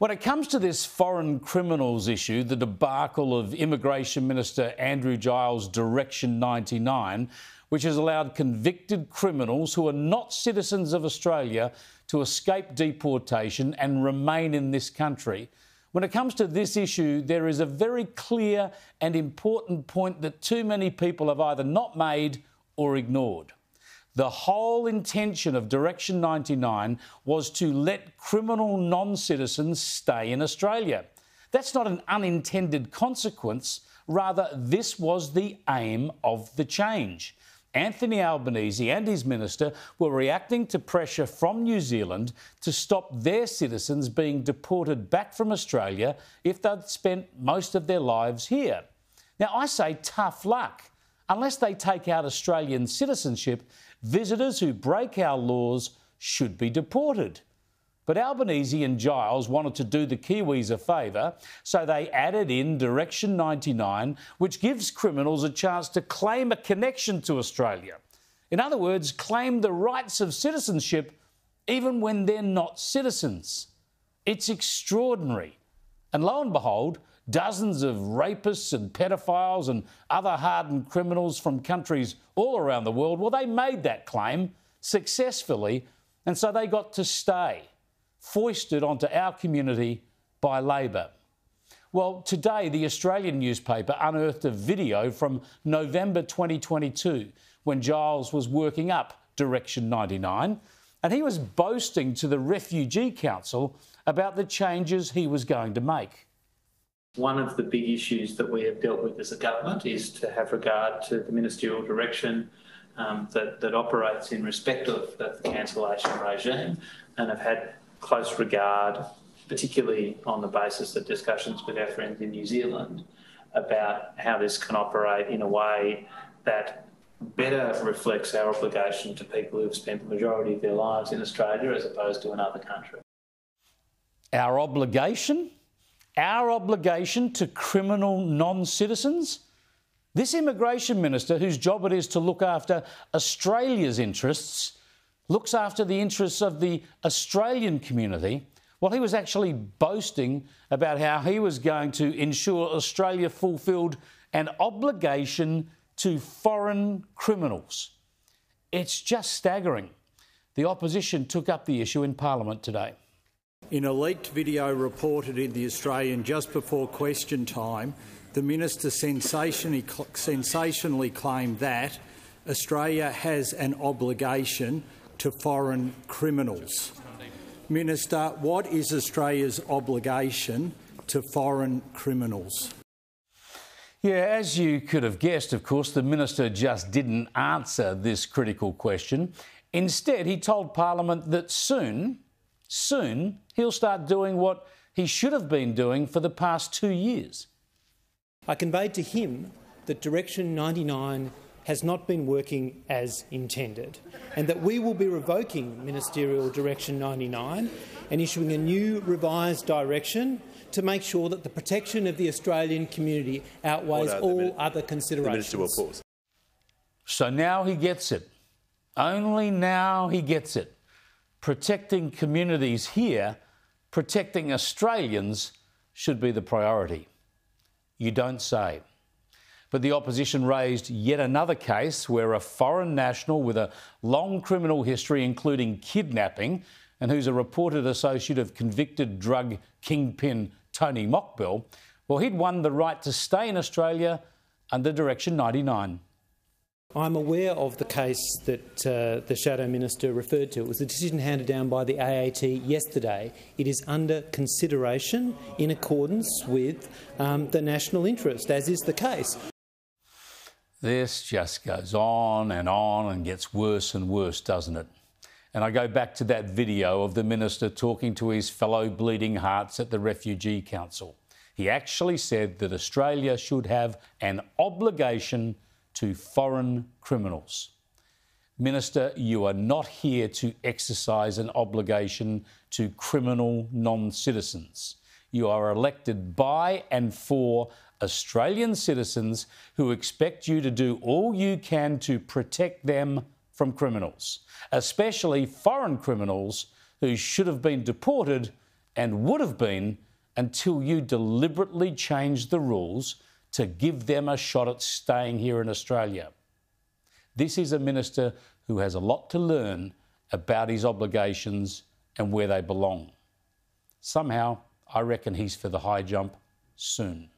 When it comes to this foreign criminals issue, the debacle of Immigration Minister Andrew Giles' Direction 99, which has allowed convicted criminals who are not citizens of Australia to escape deportation and remain in this country. When it comes to this issue, there is a very clear and important point that too many people have either not made or ignored. The whole intention of Direction 99 was to let criminal non-citizens stay in Australia. That's not an unintended consequence. Rather, this was the aim of the change. Anthony Albanese and his minister were reacting to pressure from New Zealand to stop their citizens being deported back from Australia if they'd spent most of their lives here. Now, I say tough luck. Unless they take out Australian citizenship, visitors who break our laws should be deported. But Albanese and Giles wanted to do the Kiwis a favour, so they added in Direction 99, which gives criminals a chance to claim a connection to Australia. In other words, claim the rights of citizenship even when they're not citizens. It's extraordinary. And lo and behold, dozens of rapists and pedophiles and other hardened criminals from countries all around the world, well, they made that claim successfully, and so they got to stay, foisted onto our community by Labor. Well, today the Australian newspaper unearthed a video from November 2022 when Giles was working up Direction 99, and he was boasting to the Refugee Council about the changes he was going to make. One of the big issues that we have dealt with as a government is to have regard to the ministerial direction that operates in respect of the cancellation regime, and have had close regard, particularly on the basis of discussions with our friends in New Zealand, about how this can operate in a way that better reflects our obligation to people who have spent the majority of their lives in Australia as opposed to another country. Our obligation? Our obligation to criminal non-citizens? This Immigration Minister, whose job it is to look after Australia's interests, looks after the interests of the Australian community. Well, he was actually boasting about how he was going to ensure Australia fulfilled an obligation to foreign criminals. It's just staggering. The opposition took up the issue in Parliament today. In a leaked video reported in The Australian just before question time, the minister sensationally claimed that Australia has an obligation to foreign criminals. Minister, what is Australia's obligation to foreign criminals? Yeah, as you could have guessed, of course, the minister just didn't answer this critical question. Instead, he told Parliament that soon he'll start doing what he should have been doing for the past 2 years. I conveyed to him that Direction 99 has not been working as intended, and that we will be revoking Ministerial Direction 99 and issuing a new revised direction to make sure that the protection of the Australian community outweighs all other considerations. The Minister will pause. So now he gets it. Only now he gets it. Protecting communities here, protecting Australians should be the priority. You don't say. But the opposition raised yet another case where a foreign national with a long criminal history, including kidnapping, and who's a reported associate of convicted drug kingpin Tony Mockbell, well, he'd won the right to stay in Australia under Direction 99. I'm aware of the case that the Shadow Minister referred to. It was a decision handed down by the AAT yesterday. It is under consideration in accordance with the national interest, as is the case. This just goes on and gets worse and worse, doesn't it? And I go back to that video of the minister talking to his fellow bleeding hearts at the Refugee Council. He actually said that Australia should have an obligation to foreign criminals. Minister, you are not here to exercise an obligation to criminal non-citizens. You are elected by and for Australian citizens who expect you to do all you can to protect them from criminals, especially foreign criminals who should have been deported and would have been until you deliberately changed the rules to give them a shot at staying here in Australia. This is a minister who has a lot to learn about his obligations and where they belong. Somehow, I reckon he's for the high jump soon.